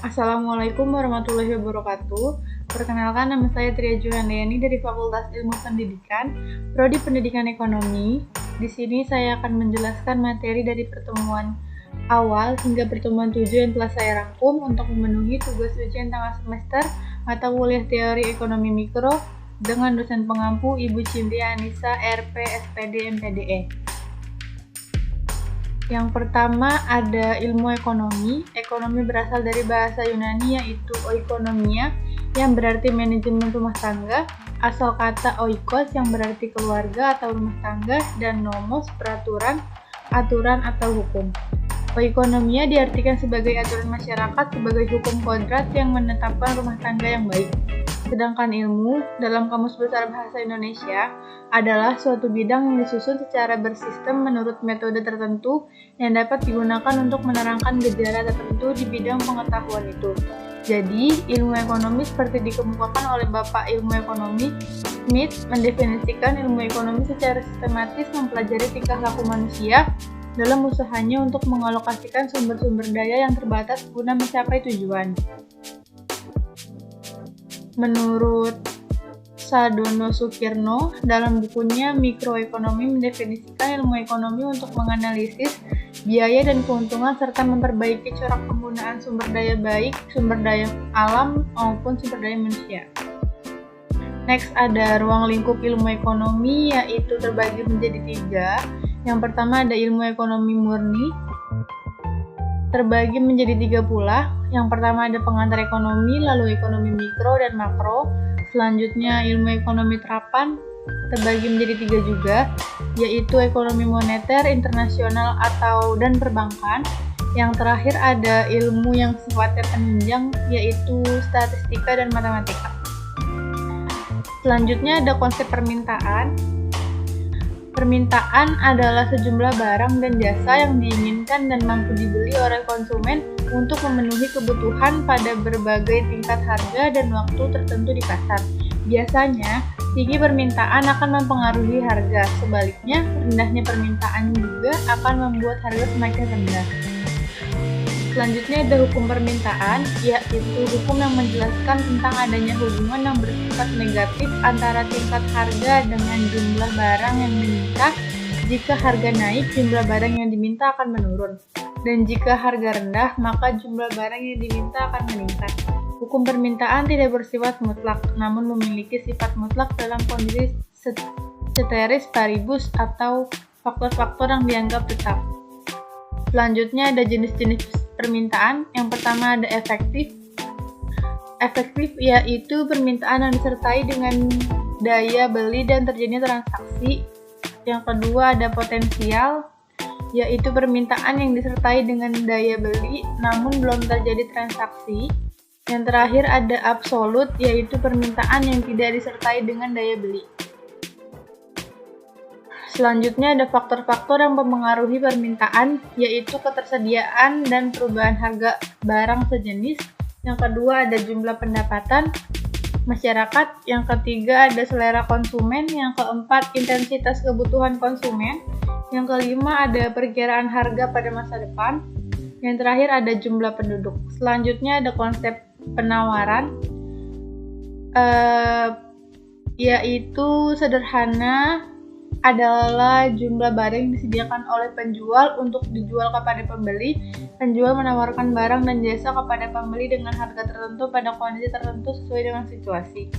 Assalamualaikum warahmatullahi wabarakatuh. Perkenalkan, nama saya Tria Juhandayani dari Fakultas Ilmu Pendidikan, Prodi Pendidikan Ekonomi. Di sini saya akan menjelaskan materi dari pertemuan awal hingga pertemuan 7 yang telah saya rangkum untuk memenuhi tugas ujian tengah semester mata kuliah teori ekonomi mikro dengan dosen pengampu Ibu Cynthia Anissa, RP, SPD, MPDE. Yang pertama ada ilmu ekonomi. Ekonomi berasal dari bahasa Yunani yaitu oikonomia yang berarti manajemen rumah tangga, asal kata oikos yang berarti keluarga atau rumah tangga, dan nomos peraturan, aturan atau hukum. Oikonomia diartikan sebagai aturan masyarakat sebagai hukum kodrat yang menetapkan rumah tangga yang baik. Sedangkan ilmu dalam Kamus Besar Bahasa Indonesia adalah suatu bidang yang disusun secara bersistem menurut metode tertentu yang dapat digunakan untuk menerangkan gejala tertentu di bidang pengetahuan itu. Jadi, ilmu ekonomi seperti dikemukakan oleh Bapak Ilmu Ekonomi Smith mendefinisikan ilmu ekonomi secara sistematis mempelajari tingkah laku manusia dalam usahanya untuk mengalokasikan sumber-sumber daya yang terbatas guna mencapai tujuan. Menurut Sadono Sukirno, dalam bukunya Mikroekonomi mendefinisikan ilmu ekonomi untuk menganalisis biaya dan keuntungan serta memperbaiki corak penggunaan sumber daya baik sumber daya alam maupun sumber daya manusia. Next ada ruang lingkup ilmu ekonomi, yaitu terbagi menjadi 3. Yang pertama ada ilmu ekonomi murni, terbagi menjadi 3 pula. Yang pertama ada pengantar ekonomi, lalu ekonomi mikro dan makro. Selanjutnya ilmu ekonomi terapan, terbagi menjadi 3 juga, yaitu ekonomi moneter, internasional dan perbankan. Yang terakhir ada ilmu yang sifatnya penunjang, yaitu statistika dan matematika. Selanjutnya ada konsep permintaan. Permintaan adalah sejumlah barang dan jasa yang diinginkan dan mampu dibeli oleh konsumen untuk memenuhi kebutuhan pada berbagai tingkat harga dan waktu tertentu di pasar. Biasanya, tinggi permintaan akan mempengaruhi harga. Sebaliknya, rendahnya permintaan juga akan membuat harga semakin rendah. Selanjutnya ada hukum permintaan, yaitu hukum yang menjelaskan tentang adanya hubungan yang bersifat negatif antara tingkat harga dengan jumlah barang yang diminta. Jika harga naik, jumlah barang yang diminta akan menurun. Dan jika harga rendah, maka jumlah barang yang diminta akan meningkat. Hukum permintaan tidak bersifat mutlak, namun memiliki sifat mutlak dalam kondisi ceteris paribus atau faktor-faktor yang dianggap tetap. Selanjutnya ada jenis-jenis permintaan. Yang pertama ada efektif. Efektif yaitu permintaan yang disertai dengan daya beli dan terjadinya transaksi. Yang kedua ada potensial, yaitu permintaan yang disertai dengan daya beli namun belum terjadi transaksi. Yang terakhir ada absolut, yaitu permintaan yang tidak disertai dengan daya beli. Selanjutnya ada faktor-faktor yang mempengaruhi permintaan, yaitu ketersediaan dan perubahan harga barang sejenis. Yang kedua ada jumlah pendapatan masyarakat. Yang ketiga ada selera konsumen. Yang keempat intensitas kebutuhan konsumen. Yang kelima ada perkiraan harga pada masa depan. Yang terakhir ada jumlah penduduk. Selanjutnya ada konsep penawaran, yaitu sederhana adalah jumlah barang yang disediakan oleh penjual untuk dijual kepada pembeli. Penjual menawarkan barang dan jasa kepada pembeli dengan harga tertentu pada kondisi tertentu sesuai dengan situasi.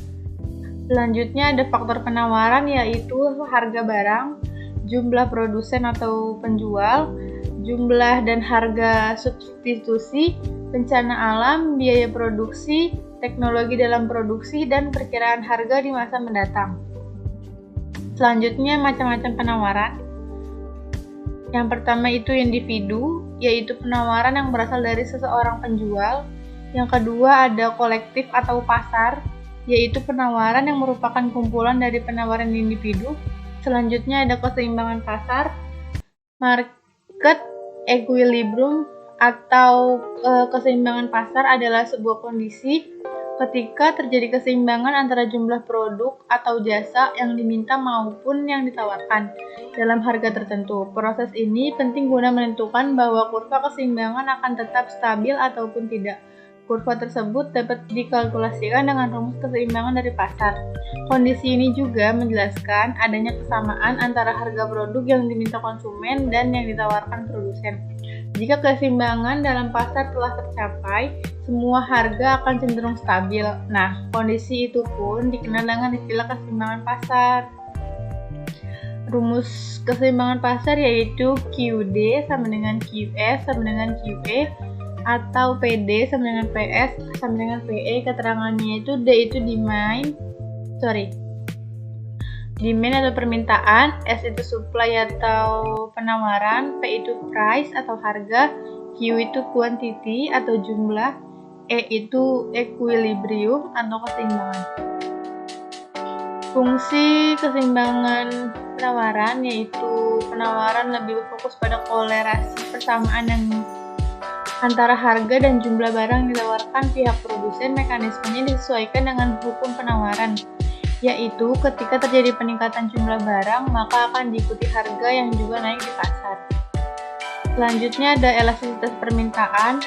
Selanjutnya ada faktor penawaran, yaitu harga barang, jumlah produsen atau penjual, jumlah dan harga substitusi, bencana alam, biaya produksi, teknologi dalam produksi, dan perkiraan harga di masa mendatang. Selanjutnya macam-macam penawaran. Yang pertama itu individu, yaitu penawaran yang berasal dari seseorang penjual. Yang kedua ada kolektif atau pasar, yaitu penawaran yang merupakan kumpulan dari penawaran individu. Selanjutnya ada keseimbangan pasar. Market equilibrium atau keseimbangan pasar adalah sebuah kondisi ketika terjadi keseimbangan antara jumlah produk atau jasa yang diminta maupun yang ditawarkan dalam harga tertentu. Proses ini penting guna menentukan bahwa kurva keseimbangan akan tetap stabil ataupun tidak. Kurva tersebut dapat dikalkulasikan dengan rumus keseimbangan dari pasar. Kondisi ini juga menjelaskan adanya kesamaan antara harga produk yang diminta konsumen dan yang ditawarkan produsen. Jika keseimbangan dalam pasar telah tercapai, semua harga akan cenderung stabil. Nah, kondisi itu pun dikenal dengan istilah keseimbangan pasar. Rumus keseimbangan pasar yaitu QD sama dengan QS sama dengan QE, atau PD sama dengan PS sama dengan PE. Keterangannya itu D itu demand atau permintaan, S itu supply atau penawaran, P itu price atau harga, Q itu quantity atau jumlah, E itu equilibrium atau keseimbangan. Fungsi keseimbangan penawaran yaitu penawaran lebih berfokus pada kolerasi persamaan yang antara harga dan jumlah barang yang ditawarkan pihak produsen. Mekanismenya disesuaikan dengan hukum penawaran, yaitu ketika terjadi peningkatan jumlah barang, maka akan diikuti harga yang juga naik di pasar. Selanjutnya ada elastisitas permintaan.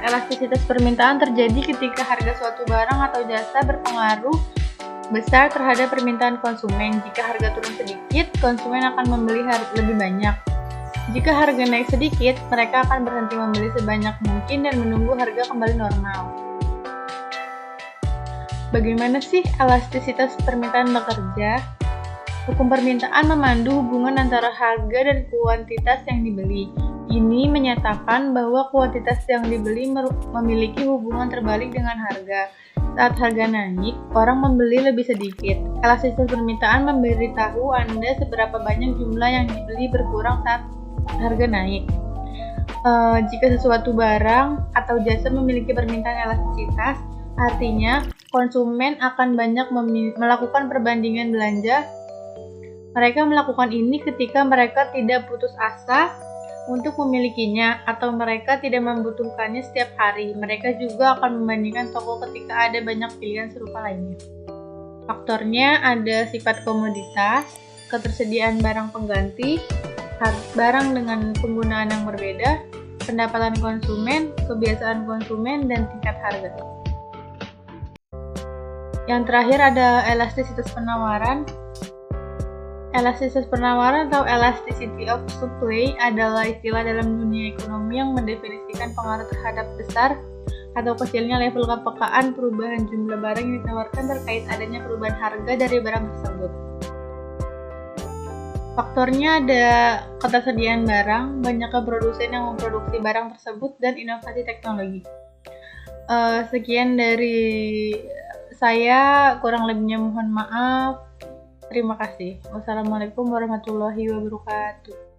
Elastisitas permintaan terjadi ketika harga suatu barang atau jasa berpengaruh besar terhadap permintaan konsumen. Jika harga turun sedikit, konsumen akan membeli lebih banyak. Jika harga naik sedikit, mereka akan berhenti membeli sebanyak mungkin dan menunggu harga kembali normal. Bagaimana sih elastisitas permintaan bekerja? Hukum permintaan memandu hubungan antara harga dan kuantitas yang dibeli. Ini menyatakan bahwa kuantitas yang dibeli memiliki hubungan terbalik dengan harga. Saat harga naik, orang membeli lebih sedikit. Elastisitas permintaan memberitahu Anda seberapa banyak jumlah yang dibeli berkurang saat harga naik. Jika sesuatu barang atau jasa memiliki permintaan elastisitas, artinya konsumen akan banyak melakukan perbandingan belanja. Mereka melakukan ini ketika mereka tidak putus asa untuk memilikinya atau mereka tidak membutuhkannya setiap hari. Mereka juga akan membandingkan toko ketika ada banyak pilihan serupa lainnya. Faktornya ada sifat komoditas, ketersediaan barang pengganti, barang dengan penggunaan yang berbeda, pendapatan konsumen, kebiasaan konsumen, dan tingkat harga. Yang terakhir ada elastisitas penawaran. Elastisitas penawaran atau elasticity of supply adalah istilah dalam dunia ekonomi yang mendefinisikan pengaruh terhadap besar atau kecilnya level kepekaan perubahan jumlah barang yang ditawarkan terkait adanya perubahan harga dari barang tersebut. Faktornya ada ketersediaan barang, banyaknya produsen yang memproduksi barang tersebut, dan inovasi teknologi. Sekian dari saya, kurang lebihnya mohon maaf. Terima kasih. Wassalamualaikum warahmatullahi wabarakatuh.